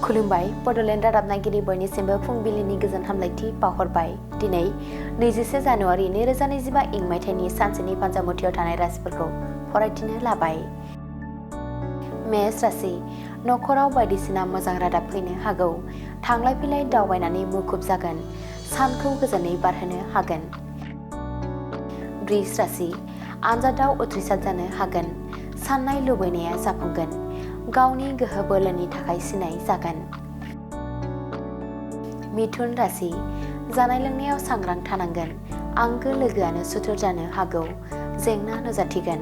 खुलुमबाय बड'लेण्ड रादाब नायगिरि बयनिसिमबो फुंबिलिनि गोजोन हामलायथि बावहरबाय। दिनै 21 जानुवारि 2025 इं मायथाइनि सानसेनि पान्जामुथियाव थानाय राशिफोरखौ फरायथिनो लाबाय। मेष राशि नखराव बायदिसिना मोजां रादाब फैनो हागौ। थांलाय फैलाय दावबायनानै मुखुब जागोन। सानखौ गोजोनै बारहोनो हागोन। वृष राशि आनजादाव उथ्रिसार जानो हागोन। साननाय लुबैनाया जाफुंगोन। गावनि गोहो बोलोनि थाखाय सिनाय जागोन। मिथुन राशि जानाय लोंनायाव सांग्रां थानांगोन। आंगो लोगोआनो सुथुर जानो हागौ। जेंना नुजाथिगोन।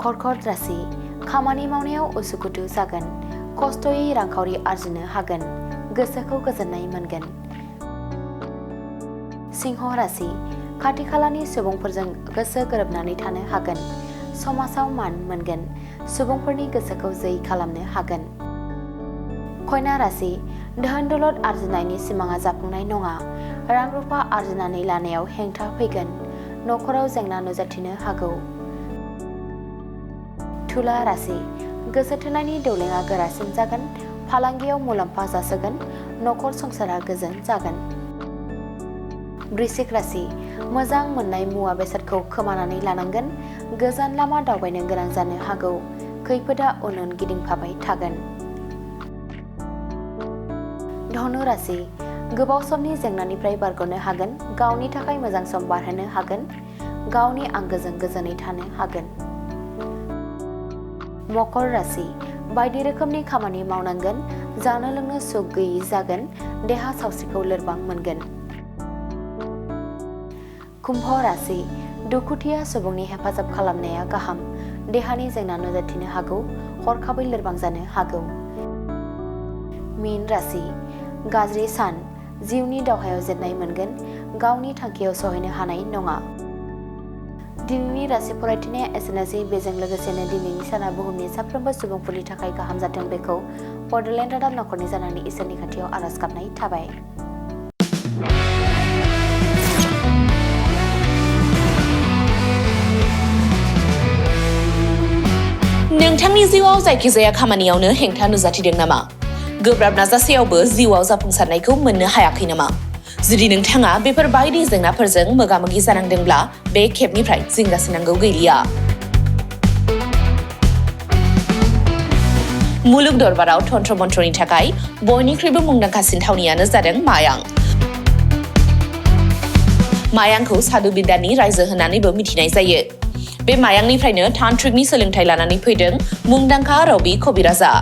कर्कट राशि खामानि मावनायाव उसुखुथु जागोन। खस्थ'यै रांखावरि आरजिनो हागोन। गोसोखौ गोजोननाय मोनगोन। सिंह राशि खाथि खालानि सुबुंफोरजों गोसो गोरोबनानै थानो हागोन। समाजाव मान मोनगोन। सुबुंफोरनि गोसोखौ जै खालामनो हागोन। कन्या राशि धोन दौलत आरजिनायनि सिमाङा जाफुंनाय नङा। रां रुफा आरजिनानै लानायाव हेंथा फैगोन। नखराव जेंना नुजाथिनो हागौ। तुला राशि गोसो थोनायनि दौलेङा गोरासिन जागोन। फालांगियाव मुलाम्फा जासोगोन। नखर संसारा गोजोन जागोन। वृश्चिक राशि मोजां मोननाय मुवा बेसादखौ खोमानानै लानांगोन। गोजान लामा दावबायनो गोनां जानो हागौ। खैफोदा उन उन गिदिंफाबाय थागोन। धनु राशि गोबाव समनि जेंनानिफ्राय बारग'नो हागोन। गावनि थाखाय मोजां सम बारहोनो हागोन। गावनि आंगोजों गोजोनै थानो हागोन। मकर राशि बायदि रोखोमनि खामानि मावनांगोन। जानो लोंनो सुख गैयि जागोन। देहा सावस्रिखौ लोरबां मोनगोन। कुम्भ राशि दुखुथिया सुबुंनि हेफाजाब खालामनाया गाहाम। देहानि जेंना नुजाथिनो हागौ। हरखाबै लोरबां जानो हागौ। मीन राशि गाज्रि सान जिउनि दावहायाव जेननाय मोनगोन। गावनि थांखियाव सहैनो हानाय नङा। दिनैनि राशि फरायथिनाया एसेनोसै। बेजों लोगोसेनो दिनैनि साना बुहुमनि साफ्रोमबो सुबुंफोरनि थाखाय गाहाम जाथों बेखौ बड'लेण्ड रादाब नखरनि जानानै इसोरनि खाथियाव आरज गाबनाय थाबाय। नोंथांनि जिउआव जायखिजाया खामानियावनो हेंथा नुजाथिदों नामा? गोब्राब नाजासेयावबो जिउआव जाफुंसारनायखौ मोननो हायाखै नामा? जुदि नोंथाङा बेफोर बायदि जेंनाफोरजों मोगा-मोगि जानांदोंब्ला बे खेबनिफ्राय जिंगासिनांगौ गैलिया। मुलुग दरबाराव तन्त्र मन्त्रनि थाखाय बयनिख्रुइबो मुंदांखासिन थावनियानो जादों मायां। मायांखौ साधु बिद्यानि रायजो होननानैबो मिथिनाय जायो। बे मायांनिफ्रायनो तान्त्रिकनि सोलोंथाइ लानानै फैदों मुंदांखा रबि कबिराजआ।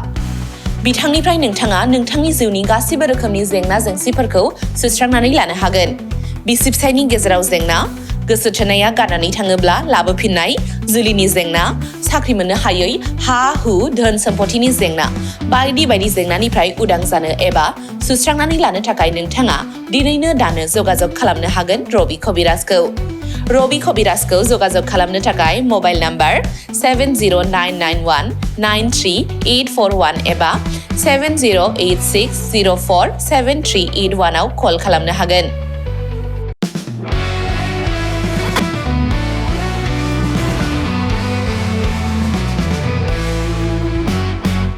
बिथांनिफ्राय नोंथाङा नोंथांनि जिउनि गासिबो रोखोमनि जेंना जेंसिफोरखौ सुस्रांनानै लानो हागोन। बिसि फिसायनि गेजेराव जेंना, गोसो थोनाया गारनानै थाङोब्ला लाबोफिननाय, जुलिनि जेंना, साख्रि मोननो हायै, हा हु धोन सम्पथिनि जेंना बायदि बायदि जेंनानिफ्राय उदां जानो एबा सुस्रांनानै लानो थाखाय नोंथाङा दिनैनो दानो जगाजग खालामनो हागोन रबि कबिराजखौ। रबि कबिराजखौ जगाजग खालामनो थाखाय मबाइल नाम्बार 7099193841 एबा 7086047381 आव कल खालामनो हागोन।